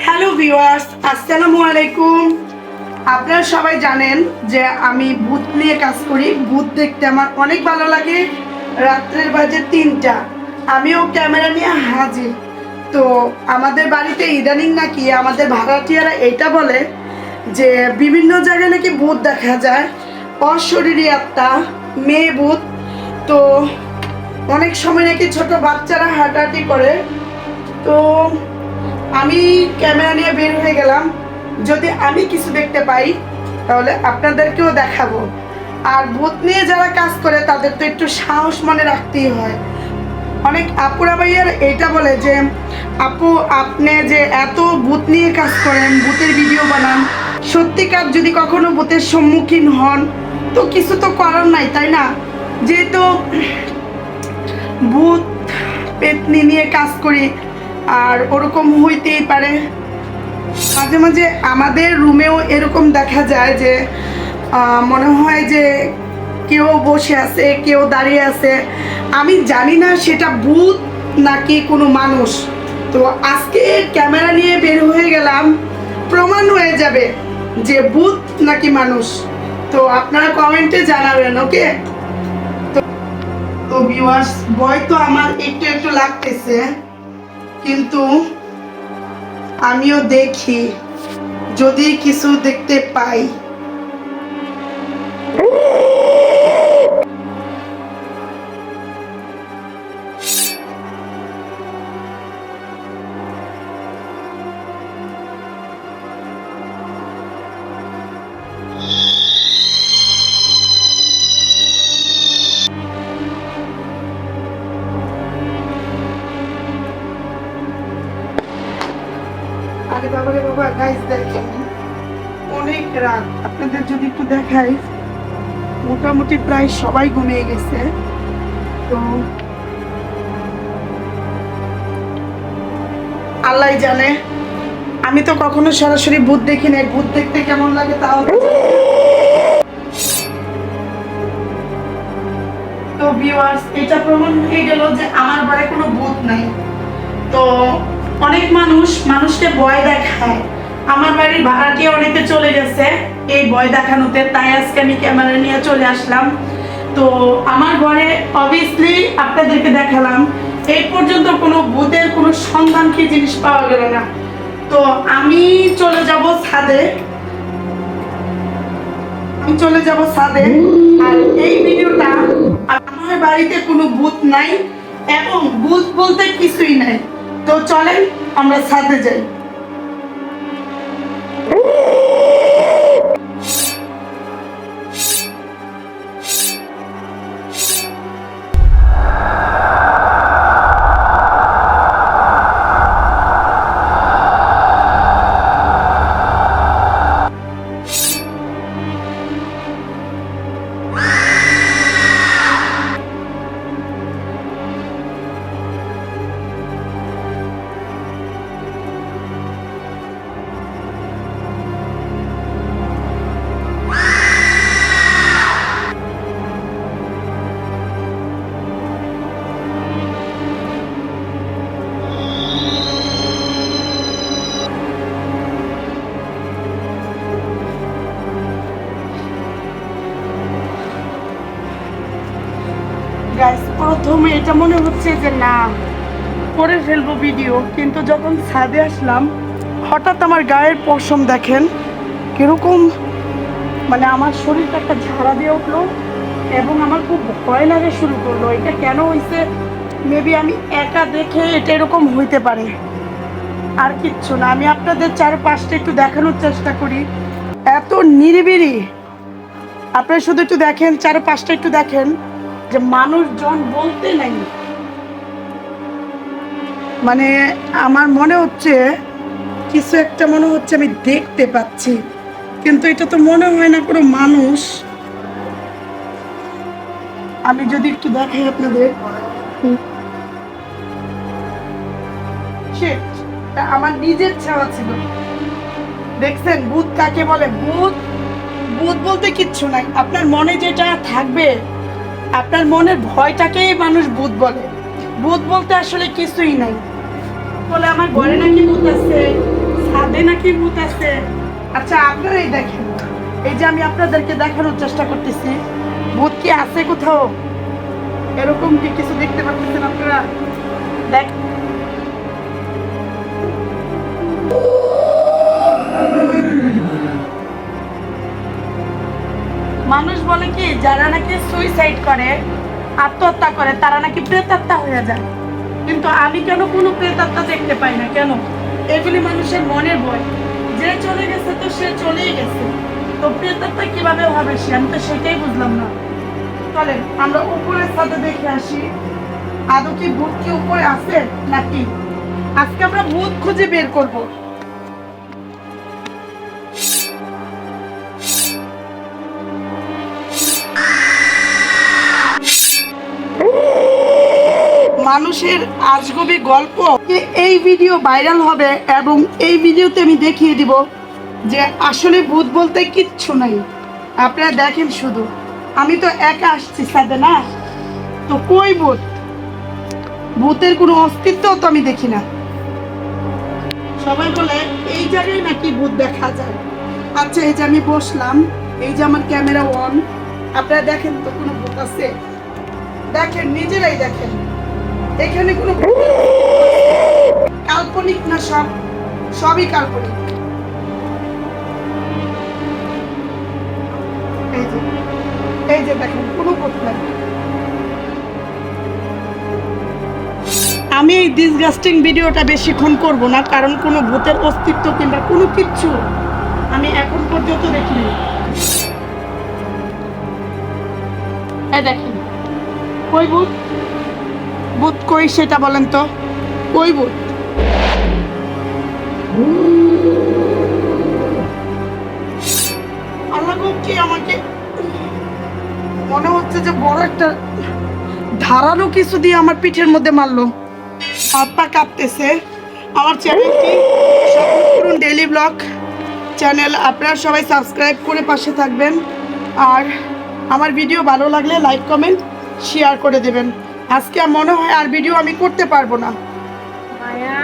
Hello viewers, আসসালামু আলাইকুম। আপনারা সবাই জানেন যে আমি ভূত নিয়ে কাজ করি। ভূত দেখতে আমার অনেক ভালো লাগে। রাত্রের বাজে 3টা, আমিও ক্যামেরা নিয়ে হাজির। তো আমাদের বাড়িতে ইদানিং নাকি আমাদের ভাড়াটিয়ারা এটা বলে যে বিভিন্ন জায়গায় নাকি ভূত দেখা যায়, অশরীরী আত্মা, মেয়ে ভূত। তো অনেক সময় নাকি ছোট বাচ্চারা হাঁটাহাঁটি করে। তো আমি ক্যামেরা নিয়ে বের হয়ে গেলাম, যদি আমি কিছু দেখতে পাই তাহলে আপনাদেরকেও দেখাবো। আর ভূত নিয়ে যারা কাজ করে তাদের তো একটু সাহস মনে রাখতেই হয়। অনেক আপুরা ভাইয়ার এটা বলে যে আপু, আপনি যে এত ভূত নিয়ে কাজ করেন, ভূতের ভিডিও বানান, সত্যিকার যদি কখনো ভূতের সম্মুখীন হন তো কিছু তো করার নাই, তাই না? যেহেতু ভূত পেতনি নিয়ে কাজ করি আর ওরকম হইতেই পারে। মাঝে মাঝে আমাদের রুমেও এরকম দেখা যায় যে মনে হয় যে কেউ বসে আছে, কেউ দাঁড়িয়ে আছে। আমি জানি না সেটা ভূত নাকি কোনো মানুষ। তো আজকে ক্যামেরা নিয়ে বের হয়ে গেলাম, প্রমাণ হয়ে যাবে যে ভূত নাকি মানুষ। তো আপনারা কমেন্টে জানাবেন, ওকে? তো ভিউয়ার্স, ভয় তো আমার একটু একটু লাগতেছে, কিন্তু আমিও দেখি যদি কিছু দেখতে পাই। আরে বাবা রে বাবা, গাইস দেখেন অনেক রাত। আপনাদের যদি একটু দেখাই, মোটামুটি প্রায় সবাই ঘুমিয়ে গেছে। তো আল্লাহ জানে, আমি তো কখনো সরাসরি ভূত দেখি নাই। ভূত দেখতে কেমন লাগে তাও। তো ভিউয়ার্স, এটা প্রমাণ হয়ে গেল যে আমার বাড়িতে কোনো ভূত নাই। তো অনেক মানুষকে ভয় দেখায়। আমার বাড়ির ভাড়াটিয়া অনেকে চলে গেছে এই ভয় দেখানোতে, তাই আজকে আমি ক্যামেরা নিয়ে চলে আসলাম। তো আমার ঘরে অবভিয়াসলি আপনাদেরকে দেখালাম, এই পর্যন্ত কোনো ভূতের কোনো সন্ধান কি জিনিস পাওয়া গেল না। তো আমি চলে যাব ছাদে, আর এই ভিডিওটা, আমার বাড়িতে কোনো ভূত নাই এবং ভূত বলতে কিছুই নাই। তো চলেন আমরা ছাদে যাই। গাইস, প্রথমে এটা মনে হচ্ছে যে না, করে ফেলবো ভিডিও, কিন্তু যখন ছাদে আসলাম হঠাৎ আমার গায়ের পশম দেখেন কিরকম, মানে আমার শরীরটা একটা ঝাড়া দিয়ে উঠলো এবং আমার খুব ভয় লাগে শুরু করলো। এটা কেন হয়েছে, মেবি আমি একা দেখে এটা এরকম হইতে পারে, আর কিচ্ছু না। আমি আপনাদের চারপাশটা একটু দেখানোর চেষ্টা করি, এত নিরিবিলি। আপনারা শুধু একটু দেখেন, চারপাশটা একটু দেখেন, যে মানুষজন বলতে নাই। মানে আমার মনে হচ্ছে কিছু একটা, মনে হচ্ছে আমি দেখতে পাচ্ছি, কিন্তু এটা তো মনে হয় না কোনো মানুষ। আমি যদি একটু দেখাই আপনাদের, আমার নিজের ছাওয়া ছিল। দেখছেন ভূত কাকে বলে? ভূত ভূত বলতে কিচ্ছু নাই। আপনার মনে যেটা থাকবে, আপনার মনের ভয়টাকেই মানুষ ভূত বলে। ভূত বলতে আসলে কিছুই নাই। বলে আমার ঘরে নাকি ভূত আছে, কি ভূত আছে? আচ্ছা আপনারাই দেখেন, এই যে আমি আপনাদেরকে দেখানোর চেষ্টা করতেছি, ভূত কি আছে কোথাও? এরকম কি কিছু দেখতে পাচ্ছেন আপনারা? দেখ, মানুষ বলে কি যারা নাকি সুইসাইড করে, আত্মহত্যা করে, তারা নাকি প্রেতাত্মা হয়ে যায়। কিন্তু আমি কেন কোনো প্রেতাত্মা দেখতে পাই না? কেন? এগুলি মানুষের মনের ভয়। যে চলে গেছে তো সে চলেই গেছে, তো প্রেতাত্মা কিভাবে হবে সে? আমি তো সেটাই বুঝলাম না। চলেন আমরা উপরের ছাদে দেখে আসি, আদৌ কি ভূত কি উপরে আছে নাকি। আজকে আমরা ভূত খুঁজে বের করব। মানুষের আজগবি গল্প, যে এই ভিডিও ভাইরাল হবে এবং এই ভিডিওতে আমি দেখিয়ে দিব যে আসলে ভূত বলতে কিচ্ছু নাই। আপনারা দেখেন শুধু, আমি তো একা আসছি সাথে না, তো কই ভূত? ভূতের কোনো অস্তিত্ব তো আমি দেখি না। সবাই বলে এই জায়গায় নাকি ভূত দেখা যায়। আচ্ছা এই যে আমি বসলাম, এই যে আমার ক্যামেরা অন, আপনারা দেখেন তো কোনো ভূত আছে? দেখেন, নিজেরাই দেখেন, এখানে কোনো কাল্পনিক না, সবই কাল্পনিক। এই যে এই যে দেখেন, কোনো ভূত নাই। আমি এই ডিসগাস্টিং ভিডিওটা বেশিক্ষণ করব না, কারণ কোনো ভূতের অস্তিত্ব কিংবা কোনো কিচ্ছু আমি এখন পর্যন্ত দেখিনি। এই দেখেন, কই ভূত? ভূত কই সেটা বলেন তো, কই ভূত? আল্লাহ গো, কি আমাকে মনে হচ্ছে যে বড় একটা ধারালো কিছু দিয়ে আমার পিঠের মধ্যে মারলো। হাত পা কাঁপতেছে। আমার চ্যানেলটি করুন ডেইলি ব্লগ চ্যানেল, আপনারা সবাই সাবস্ক্রাইব করে পাশে থাকবেন। আর আমার ভিডিও ভালো লাগলে লাইক কমেন্ট শেয়ার করে দেবেন। আজকে মনে হয় আর ভিডিও আমি করতে পারবো না। মায়া